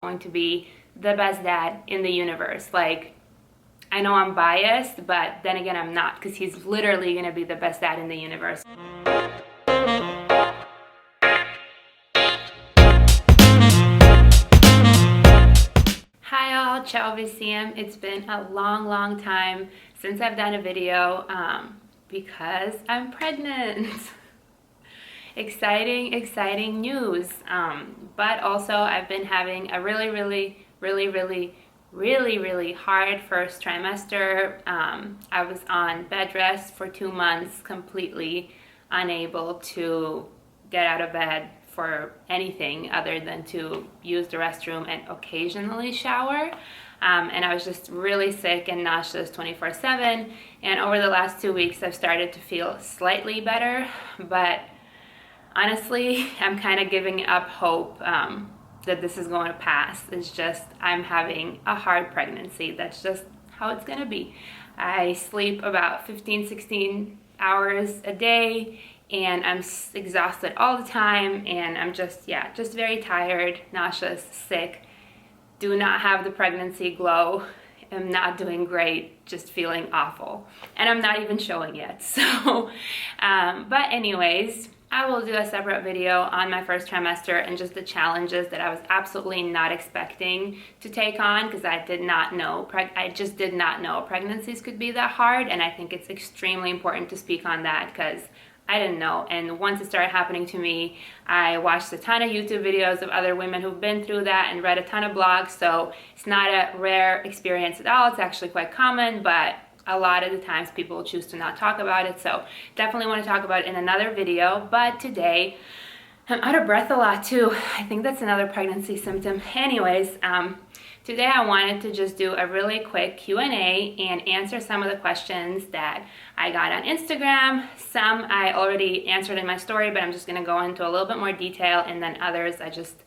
going to be the best dad in the universe. Like, I know I'm biased, but then again I'm not, because he's literally gonna be the best dad in the universe. Hi all, ciao VCM. It's been a long time since I've done a video because I'm pregnant. Exciting news. But also I've been having a really hard first trimester. I was on bed rest for 2 months, completely unable to get out of bed for anything other than to use the restroom and occasionally shower. And I was just really sick and nauseous 24/7. And over the last 2 weeks, I've started to feel slightly better, but honestly, I'm kind of giving up hope that this is going to pass. It's just, I'm having a hard pregnancy. That's just how it's going to be. I sleep about 15-16 hours a day, and I'm exhausted all the time, and I'm just very tired, nauseous, sick. Do not have the pregnancy glow. I'm not doing great, just feeling awful. And I'm not even showing yet, so, but anyways, I will do a separate video on my first trimester and just the challenges that I was absolutely not expecting to take on, because I did not know, I just did not know pregnancies could be that hard, and I think it's extremely important to speak on that because I didn't know. And once it started happening to me, I watched a ton of YouTube videos of other women who've been through that and read a ton of blogs, so it's not a rare experience at all. It's actually quite common, but a lot of the times people choose to not talk about it, so definitely want to talk about it in another video. But today, I'm out of breath a lot too. I think that's another pregnancy symptom. Anyways, today I wanted to just do a really quick Q&A and answer some of the questions that I got on Instagram. Some I already answered in my story, but I'm just going to go into a little bit more detail, and then others I just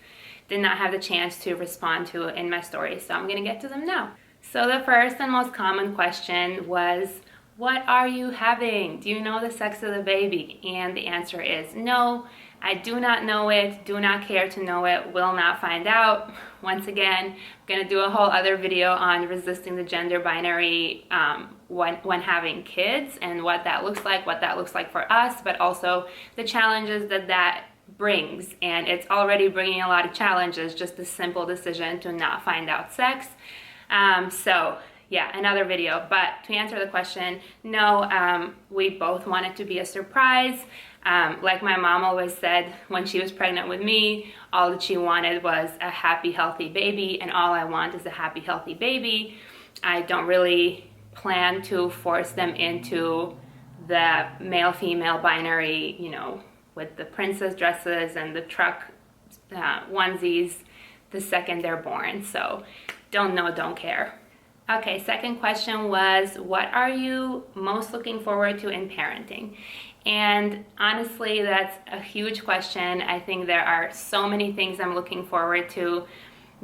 did not have the chance to respond to in my story, so I'm going to get to them now. So the first and most common question was, what are you having? Do you know the sex of the baby? And the answer is no, I do not know it, do not care to know it, will not find out. Once again, I'm gonna do a whole other video on resisting the gender binary when having kids, and what that looks like for us, but also the challenges that brings. And it's already bringing a lot of challenges, just the simple decision to not find out sex. So yeah, another video. But to answer the question, no, we both want it to be a surprise. Like my mom always said when she was pregnant with me, all that she wanted was a happy, healthy baby, and all I want is a happy, healthy baby. I don't really plan to force them into the male-female binary, you know, with the princess dresses and the truck onesies the second they're born. So don't know, don't care. Okay, second question was, what are you most looking forward to in parenting? And honestly, that's a huge question. I think there are so many things I'm looking forward to.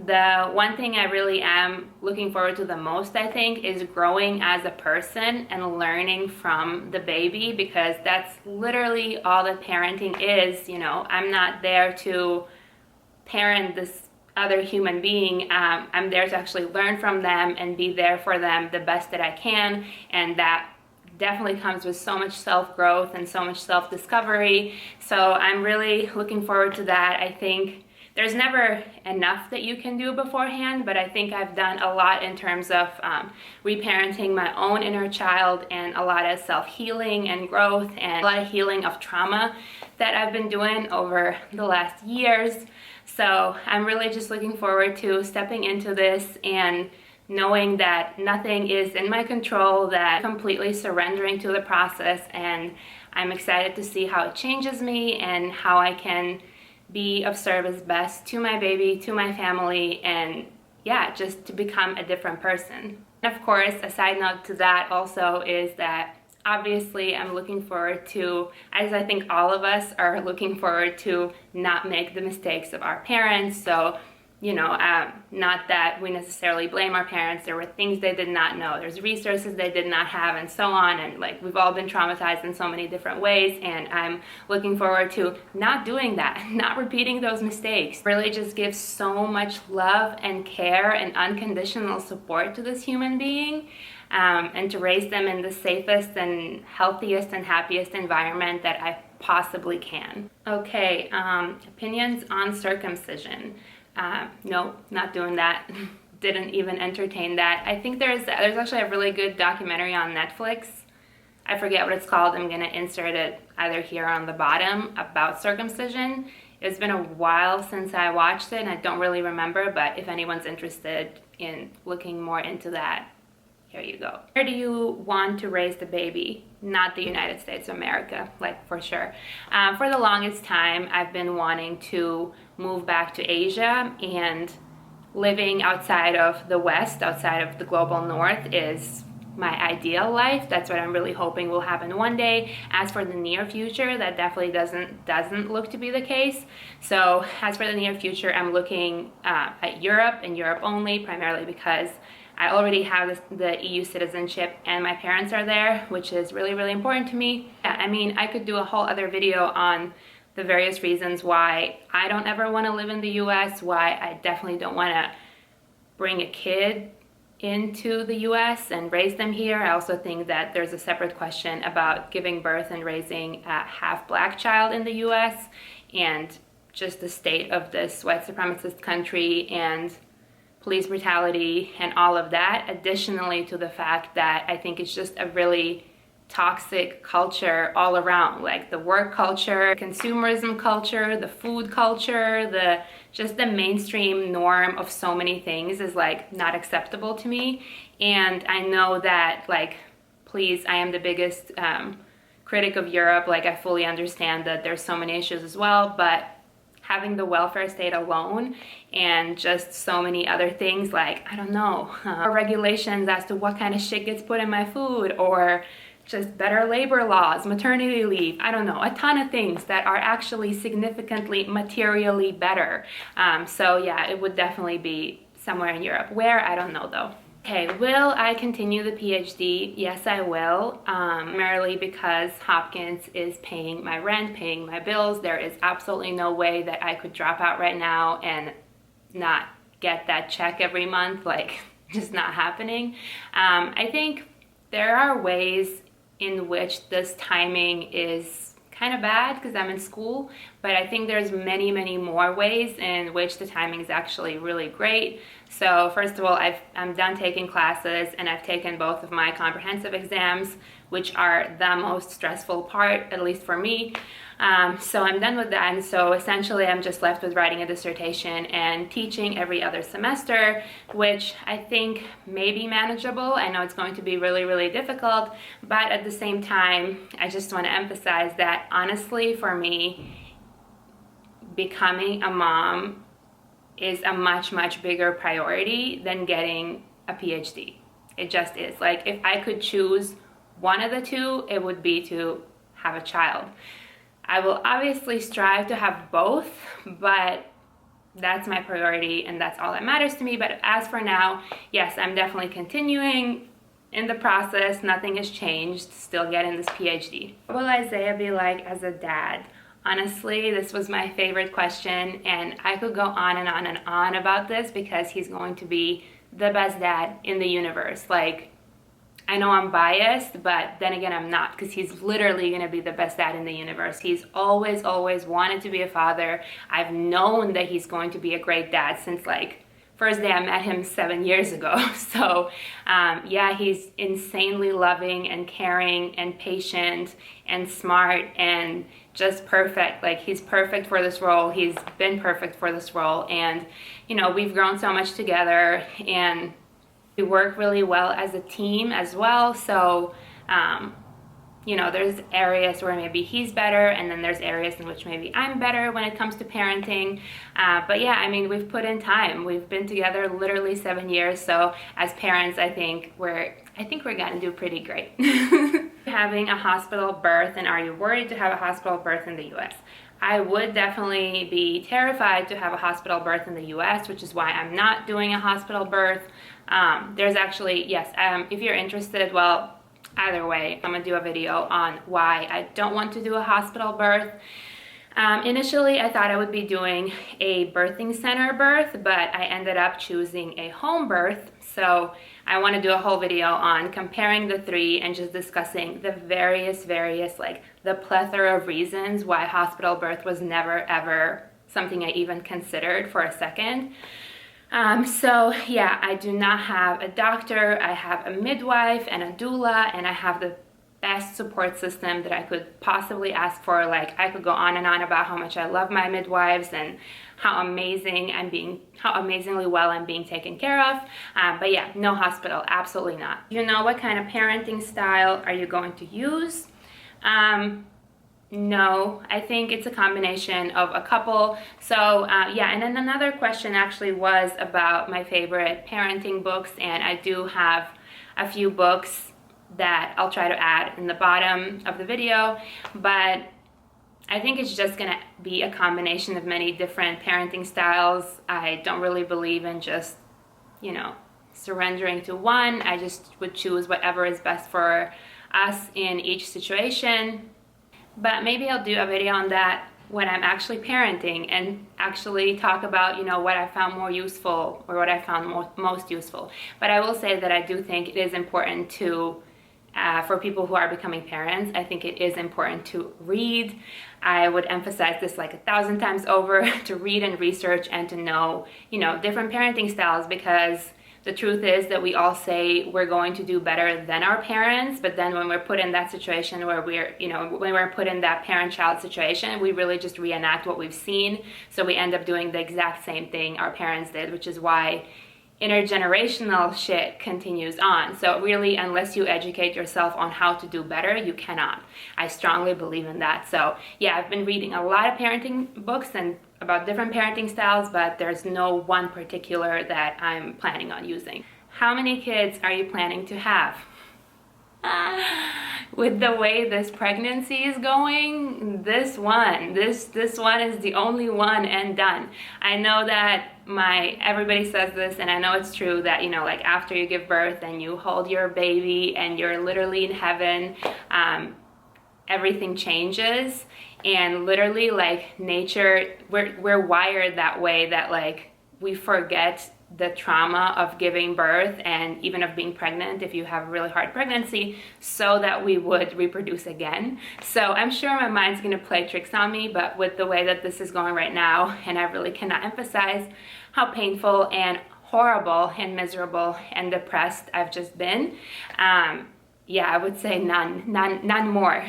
The one thing I really am looking forward to the most, I think, is growing as a person and learning from the baby, because that's literally all that parenting is. You know, I'm not there to parent this other human being. I'm there to actually learn from them and be there for them the best that I can, and that definitely comes with so much self-growth and so much self-discovery. So I'm really looking forward to that. I think there's never enough that you can do beforehand, but I think I've done a lot in terms of reparenting my own inner child, and a lot of self-healing and growth, and a lot of healing of trauma that I've been doing over the last years. So I'm really just looking forward to stepping into this and knowing that nothing is in my control, that I'm completely surrendering to the process, and I'm excited to see how it changes me and how I can be of service best to my baby, to my family, and yeah, just to become a different person. And of course, a side note to that also is that obviously I'm looking forward to, as I think all of us are looking forward to, not make the mistakes of our parents. So not that we necessarily blame our parents. There were things they did not know. There's resources they did not have, and so on. And like, we've all been traumatized in so many different ways. And I'm looking forward to not doing that, not repeating those mistakes. Really just give so much love and care and unconditional support to this human being. And to raise them in the safest and healthiest and happiest environment that I possibly can. Okay, opinions on circumcision. No, not doing that. Didn't even entertain that. I think there's actually a really good documentary on Netflix. I forget what it's called. I'm gonna insert it either here or on the bottom about circumcision. It's been a while since I watched it and I don't really remember, but if anyone's interested in looking more into that, here you go. Where do you want to raise the baby? Not the United States of America, like for sure. For the longest time, I've been wanting to move back to Asia, and living outside of the West, outside of the global North, is my ideal life. That's what I'm really hoping will happen one day. As for the near future, that definitely doesn't look to be the case. So as for the near future, I'm looking at Europe and Europe only, primarily because I already have the EU citizenship and my parents are there, which is really, really important to me. I mean, I could do a whole other video on the various reasons why I don't ever want to live in the US, why I definitely don't want to bring a kid into the US and raise them here. I also think that there's a separate question about giving birth and raising a half-black child in the US, and just the state of this white supremacist country and police brutality and all of that, additionally to the fact that I think it's just a really toxic culture all around, like the work culture, consumerism culture, the food culture, just the mainstream norm of so many things is like not acceptable to me. And I know that, like, please, I am the biggest critic of Europe. Like, I fully understand that there's so many issues as well, but having the welfare state alone and just so many other things, like, I don't know, regulations as to what kind of shit gets put in my food, or just better labor laws, maternity leave, I don't know, a ton of things that are actually significantly materially better. So yeah, it would definitely be somewhere in Europe. Where, I don't know though. Okay, will I continue the PhD? Yes, I will, primarily because Hopkins is paying my rent, paying my bills. There is absolutely no way that I could drop out right now and not get that check every month, like, just not happening. I think there are ways in which this timing is kind of bad because I'm in school, but I think there's many, many more ways in which the timing is actually really great. So first of all, I'm done taking classes, and I've taken both of my comprehensive exams, which are the most stressful part, at least for me. So I'm done with that, and so essentially I'm just left with writing a dissertation and teaching every other semester, which I think may be manageable. I know it's going to be really, really difficult, but at the same time, I just want to emphasize that honestly, for me, becoming a mom is a much, much bigger priority than getting a PhD. It just is. Like, if I could choose one of the two, it would be to have a child. I will obviously strive to have both, but that's my priority and that's all that matters to me. But as for now, yes, I'm definitely continuing in the process. Nothing has changed, still getting this PhD. What will Isaiah be like as a dad? Honestly, this was my favorite question, and I could go on and on and on about this because he's going to be the best dad in the universe. Like, I know I'm biased, but then again, I'm not, because he's literally going to be the best dad in the universe. He's always, always wanted to be a father. I've known that he's going to be a great dad since, like, first day I met him 7 years ago. So yeah, he's insanely loving and caring and patient and smart and just perfect. Like, he's perfect for this role. He's been perfect for this role. And, you know, we've grown so much together, and we work really well as a team as well. So, you know, there's areas where maybe he's better, and then there's areas in which maybe I'm better when it comes to parenting. But yeah, I mean, we've put in time. We've been together literally 7 years. So as parents, I think we're gonna do pretty great. Having a hospital birth, and are you worried to have a hospital birth in the US? I would definitely be terrified to have a hospital birth in the US, which is why I'm not doing a hospital birth. There's actually, yes, if you're interested, well, either way, I'm gonna do a video on why I don't want to do a hospital birth. Initially, I thought I would be doing a birthing center birth, but I ended up choosing a home birth. So I want to do a whole video on comparing the three and just discussing the various, like the plethora of reasons why hospital birth was never ever something I even considered for a second. So yeah, I do not have a doctor. I have a midwife and a doula, and I have the best support system that I could possibly ask for. Like, I could go on and on about how much I love my midwives and how amazingly well I'm being taken care of. But yeah, no hospital, absolutely not. You know what kind of parenting style are you going to use? No, I think it's a combination of a couple. So yeah, and then another question actually was about my favorite parenting books, and I do have a few books that I'll try to add in the bottom of the video, but I think it's just gonna be a combination of many different parenting styles. I don't really believe in just, you know, surrendering to one. I just would choose whatever is best for us in each situation. But maybe I'll do a video on that when I'm actually parenting and actually talk about, you know, what I found more useful or what I found most useful. But I will say that I do think it is important to for people who are becoming parents, I think it is important to read. I would emphasize this like 1,000 times over, to read and research and to know, you know, different parenting styles, because the truth is that we all say we're going to do better than our parents, but then when we're put in that situation where when we're put in that parent-child situation, we really just reenact what we've seen. So we end up doing the exact same thing our parents did, which is why intergenerational shit continues on. So really, unless you educate yourself on how to do better, you cannot. I strongly believe in that. So yeah, I've been reading a lot of parenting books and about different parenting styles, but there's no one particular that I'm planning on using. How many kids are you planning to have? With the way this pregnancy is going, this one is the only one and done. I know that everybody says this, and I know it's true, that, you know, like after you give birth and you hold your baby and you're literally in heaven, everything changes. And literally, like, nature, we're wired that way, that like we forget the trauma of giving birth and even of being pregnant if you have a really hard pregnancy, so that we would reproduce again. So I'm sure my mind's gonna play tricks on me, but with the way that this is going right now, and I really cannot emphasize how painful and horrible and miserable and depressed I've just been, yeah, I would say none more.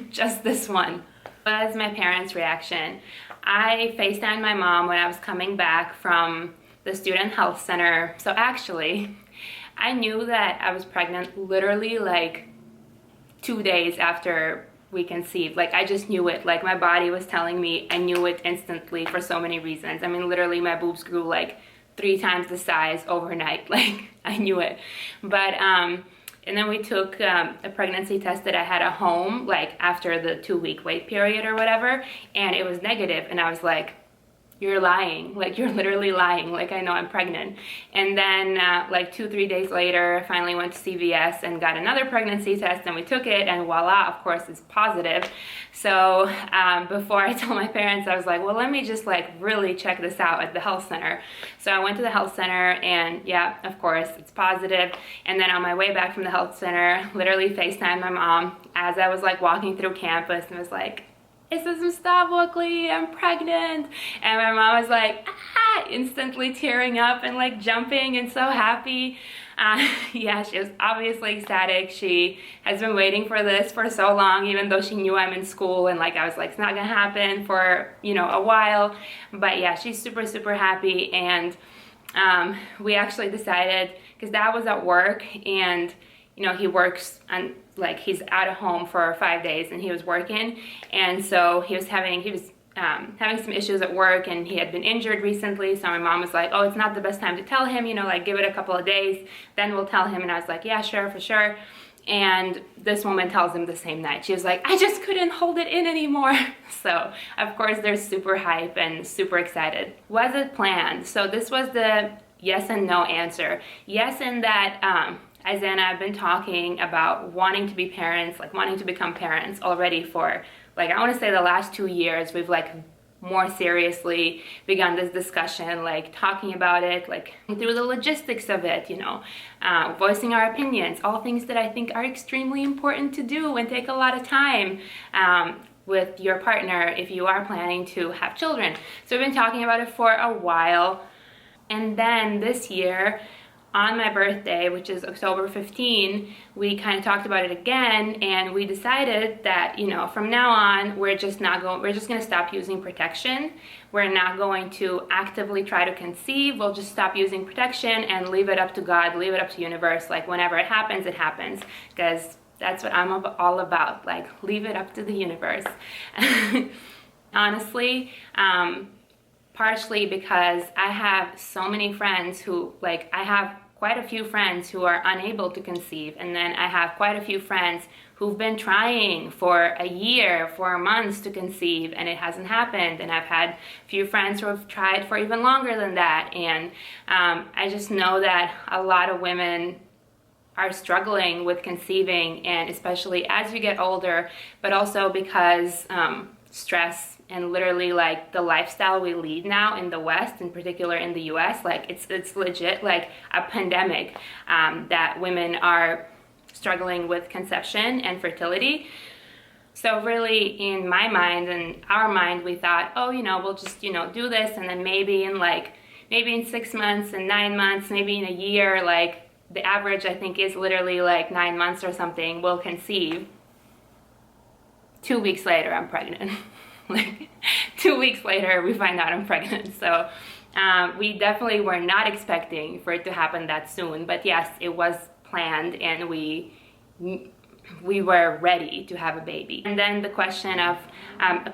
Just this one. What was my parents' reaction? I FaceTimed my mom when I was coming back from the student health center. So actually, I knew that I was pregnant literally like 2 days after we conceived. Like, I just knew it. Like, my body was telling me. I knew it instantly for so many reasons. I mean, literally my boobs grew like 3 times the size overnight. Like, I knew it. But and then we took a pregnancy test that I had at home, like after the 2-week wait period or whatever, and it was negative. And I was like, you're lying, like you're literally lying, like I know I'm pregnant. And then like 2-3 days later, I finally went to CVS and got another pregnancy test, and we took it, and voila, of course it's positive. So before I told my parents, I was like, well, let me just like really check this out at the health center. So I went to the health center, and yeah, of course it's positive. And then on my way back from the health center, literally FaceTimed my mom as I was like walking through campus, and was like, it doesn't stop, Oakley, I'm pregnant. And my mom was like, ah, instantly tearing up and like jumping and so happy. Yeah, she was obviously ecstatic. She has been waiting for this for so long, even though she knew I'm in school, and like I was like, it's not gonna happen for, you know, a while. But yeah, she's super, super happy. And we actually decided, because Dad was at work, and you know, he works on, like, he's out of home for 5 days, and he was working, and so he was having some issues at work, and he had been injured recently. So my mom was like, oh, it's not the best time to tell him, you know, like give it a couple of days, then we'll tell him. And I was like, yeah, sure, for sure. And this woman tells him the same night. She was like, I just couldn't hold it in anymore. So, of course, they're super hype and super excited. Was it planned? So this was the yes and no answer. Yes, in that Isaiah and I have been talking about wanting to be parents, like wanting to become parents already for, like, I want to say the last 2 years. We've like more seriously begun this discussion, like talking about it, like through the logistics of it, you know, voicing our opinions, all things that I think are extremely important to do and take a lot of time with your partner if you are planning to have children. So we've been talking about it for a while. And then this year, on my birthday, which is October 15, we kind of talked about it again, and we decided that, you know, from now on, we're just gonna stop using protection. We're not going to actively try to conceive. We'll just stop using protection and leave it up to God, leave it up to the universe. Like, whenever it happens, because that's what I'm all about. Like, leave it up to the universe. Honestly, partially because I have so many friends who, like, I have quite a few friends who are unable to conceive, and then I have quite a few friends who've been trying for a year, for months to conceive, and it hasn't happened. And I've had a few friends who have tried for even longer than that, and I just know that a lot of women are struggling with conceiving, and especially as you get older, but also because stress and literally like the lifestyle we lead now in the West, in particular in the US, like it's legit like a pandemic that women are struggling with conception and fertility. So really, in my mind and our mind, we thought, oh, you know, we'll just, you know, do this, and then maybe in 6 months and 9 months, maybe in a year, like the average I think is literally like 9 months or something, we'll conceive. 2 weeks later, I'm pregnant. Like 2 weeks later, we find out I'm pregnant. So we definitely were not expecting for it to happen that soon. But yes, it was planned, and we were ready to have a baby. And then the question of,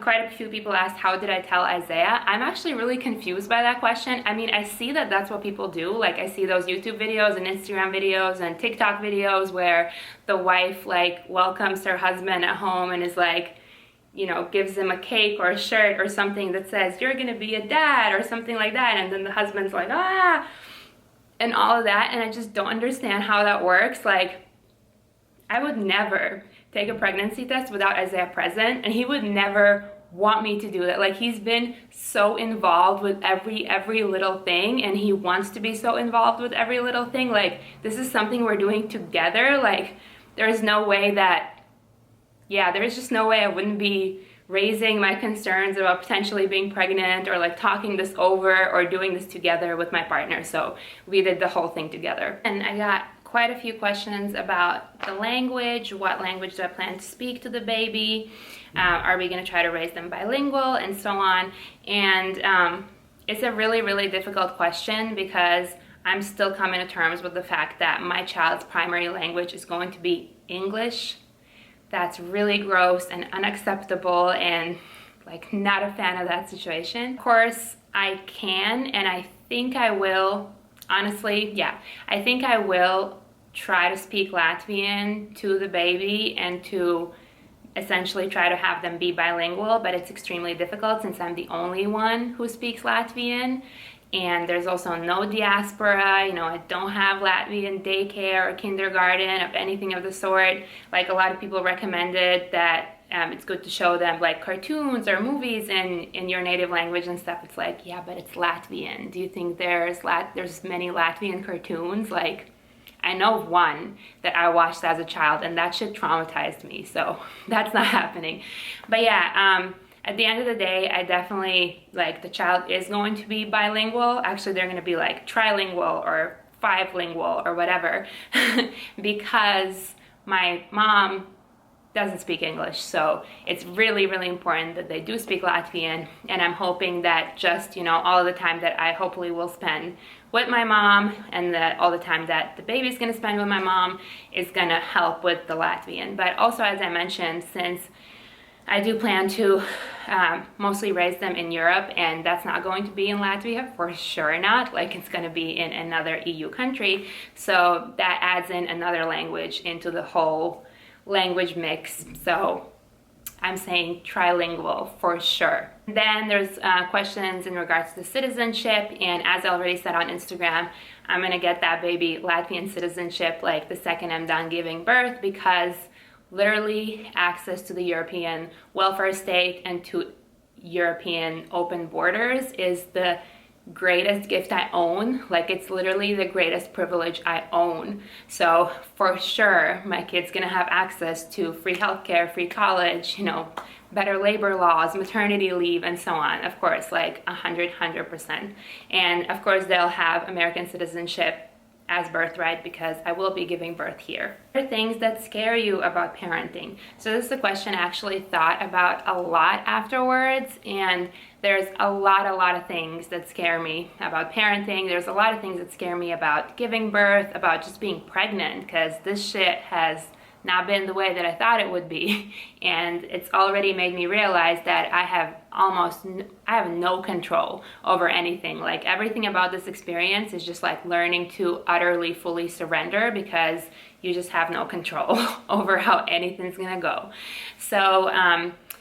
quite a few people asked, how did I tell Isaiah? I'm actually really confused by that question. I mean, I see that that's what people do. Like, I see those YouTube videos and Instagram videos and TikTok videos where the wife like welcomes her husband at home and is like, you know, gives him a cake or a shirt or something that says, you're gonna be a dad, or something like that. And then the husband's like, ah, and all of that. And I just don't understand how that works. Like, I would never take a pregnancy test without Isaiah present, and he would never want me to do that. Like, he's been so involved with every little thing, and he wants to be so involved with every little thing. Like, this is something we're doing together. Like, there's no way that, yeah, there's just no way I wouldn't be raising my concerns about potentially being pregnant, or like talking this over or doing this together with my partner. So we did the whole thing together. And I got quite a few questions about the language. What language do I plan to speak to the baby? Are we going to try to raise them bilingual, and so on? And it's a really, really difficult question, because I'm still coming to terms with the fact that my child's primary language is going to be English. That's really gross and unacceptable, and like not a fan of that situation. Of course, I can, and I think I will, honestly, yeah, I think I will try to speak Latvian to the baby and to essentially try to have them be bilingual, but it's extremely difficult since I'm the only one who speaks Latvian. And there's also no diaspora, you know, I don't have Latvian daycare or kindergarten of anything of the sort. Like, a lot of people recommended that it's good to show them like cartoons or movies in your native language and stuff. It's like, yeah, but it's Latvian. Do you think there's many Latvian cartoons? Like, I know one that I watched as a child, and that shit traumatized me, so that's not happening. But yeah, at the end of the day, I definitely, like, the child is going to be bilingual. Actually, they're going to be like trilingual or five-lingual or whatever, because my mom doesn't speak English. So it's really, really important that they do speak Latvian. And I'm hoping that just, you know, all the time that I hopefully will spend with my mom, and that all the time that the baby's going to spend with my mom is going to help with the Latvian. But also, as I mentioned, since I do plan to mostly raise them in Europe, and that's not going to be in Latvia, for sure not. Like, it's going to be in another EU country, so that adds in another language into the whole language mix. So I'm saying trilingual for sure. Then there's questions in regards to citizenship, and as I already said on Instagram, I'm gonna get that baby Latvian citizenship like the second I'm done giving birth, because literally access to the European welfare state and to European open borders is the greatest gift I own. Like, it's literally the greatest privilege I own. So for sure, my kid's gonna have access to free healthcare, free college, you know, better labor laws, maternity leave, and so on. Of course, like 100%. And of course, they'll have American citizenship as birthright, because I will be giving birth here. What are things that scare you about parenting? So this is a question I actually thought about a lot afterwards, and there's a lot of things that scare me about parenting. There's a lot of things that scare me about giving birth, about just being pregnant, because this shit has not been the way that I thought it would be. And it's already made me realize that I have no control over anything. Like, everything about this experience is just like learning to utterly, fully surrender, because you just have no control over how anything's gonna go. So,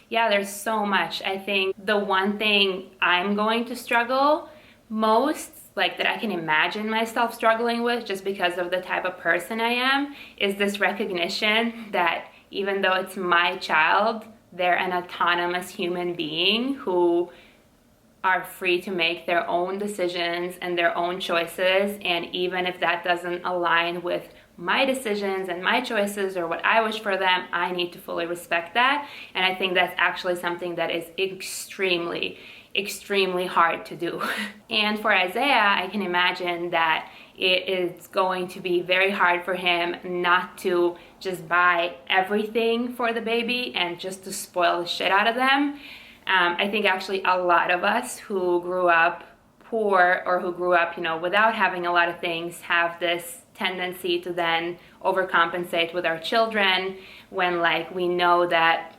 yeah, there's so much. I think the one thing I'm going to struggle most, like that I can imagine myself struggling with just because of the type of person I am, is this recognition that even though it's my child, they're an autonomous human being who are free to make their own decisions and their own choices. And even if that doesn't align with my decisions and my choices or what I wish for them, I need to fully respect that. And I think that's actually something that is extremely hard to do. And for Isaiah, I can imagine that it is going to be very hard for him not to just buy everything for the baby and just to spoil the shit out of them. I think actually a lot of us who grew up poor, or who grew up, you know, without having a lot of things, have this tendency to then overcompensate with our children when, like, we know that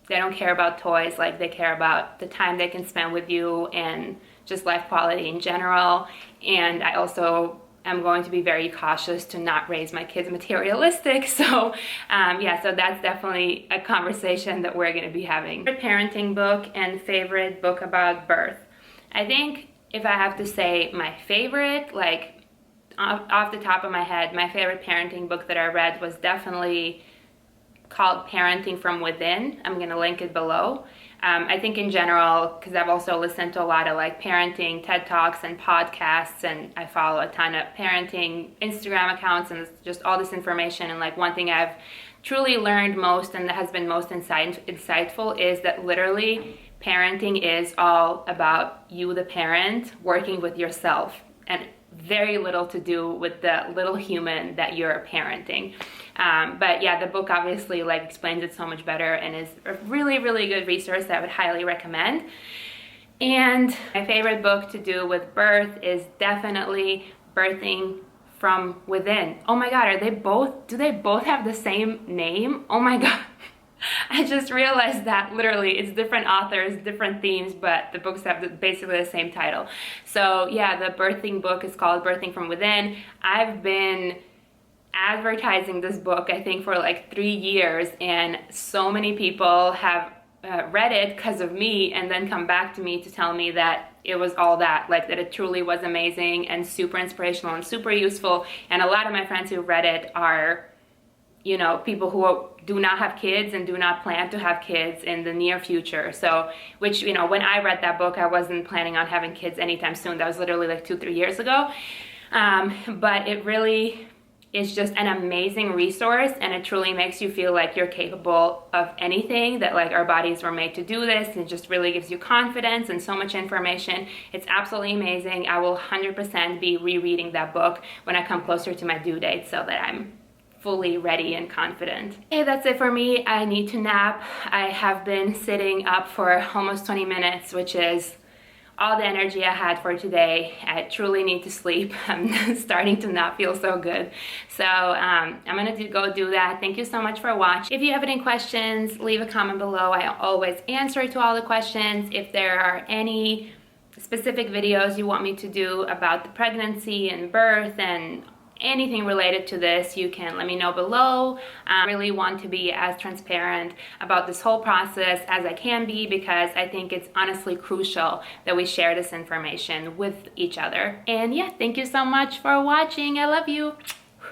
they don't care about toys, like they care about the time they can spend with you and just life quality in general. And I also am going to be very cautious to not raise my kids materialistic. So yeah, so that's definitely a conversation that we're gonna be having. Favorite parenting book and favorite book about birth. I think if I have to say my favorite, like off the top of my head, my favorite parenting book that I read was definitely called Parenting from Within. I'm gonna link it below. I think in general, because I've also listened to a lot of like parenting TED Talks and podcasts, and I follow a ton of parenting Instagram accounts, and it's just all this information. And like, one thing I've truly learned most and that has been most insightful is that literally parenting is all about you, the parent, working with yourself, and very little to do with the little human that you're parenting. But yeah, the book obviously like explains it so much better and is a really good resource that I would highly recommend. And my favorite book to do with birth is definitely Birthing from Within. Oh my God, do they both have the same name? Oh my God. I just realized that literally it's different authors, different themes, but the books have basically the same title. So yeah, the birthing book is called Birthing from Within. I've been advertising this book, I think, for like 3 years, and so many people have read it because of me and then come back to me to tell me that it was all that, like that it truly was amazing and super inspirational and super useful. And a lot of my friends who read it are, you know, people who do not have kids and do not plan to have kids in the near future. So, which, you know, when I read that book, I wasn't planning on having kids anytime soon. That was literally like 2-3 years ago. But it really is just an amazing resource, and it truly makes you feel like you're capable of anything, that like our bodies were made to do this, and it just really gives you confidence and so much information. It's absolutely amazing. I will 100% be rereading that book when I come closer to my due date so that I'm fully ready and confident. Okay, that's it for me. I need to nap. I have been sitting up for almost 20 minutes, which is all the energy I had for today. I truly need to sleep. I'm starting to not feel so good. So I'm gonna go do that. Thank you so much for watching. If you have any questions, leave a comment below. I always answer to all the questions. If there are any specific videos you want me to do about the pregnancy and birth and anything related to this, you can let me know below. I really want to be as transparent about this whole process as I can be, because I think it's honestly crucial that we share this information with each other. And yeah, thank you so much for watching. I love you.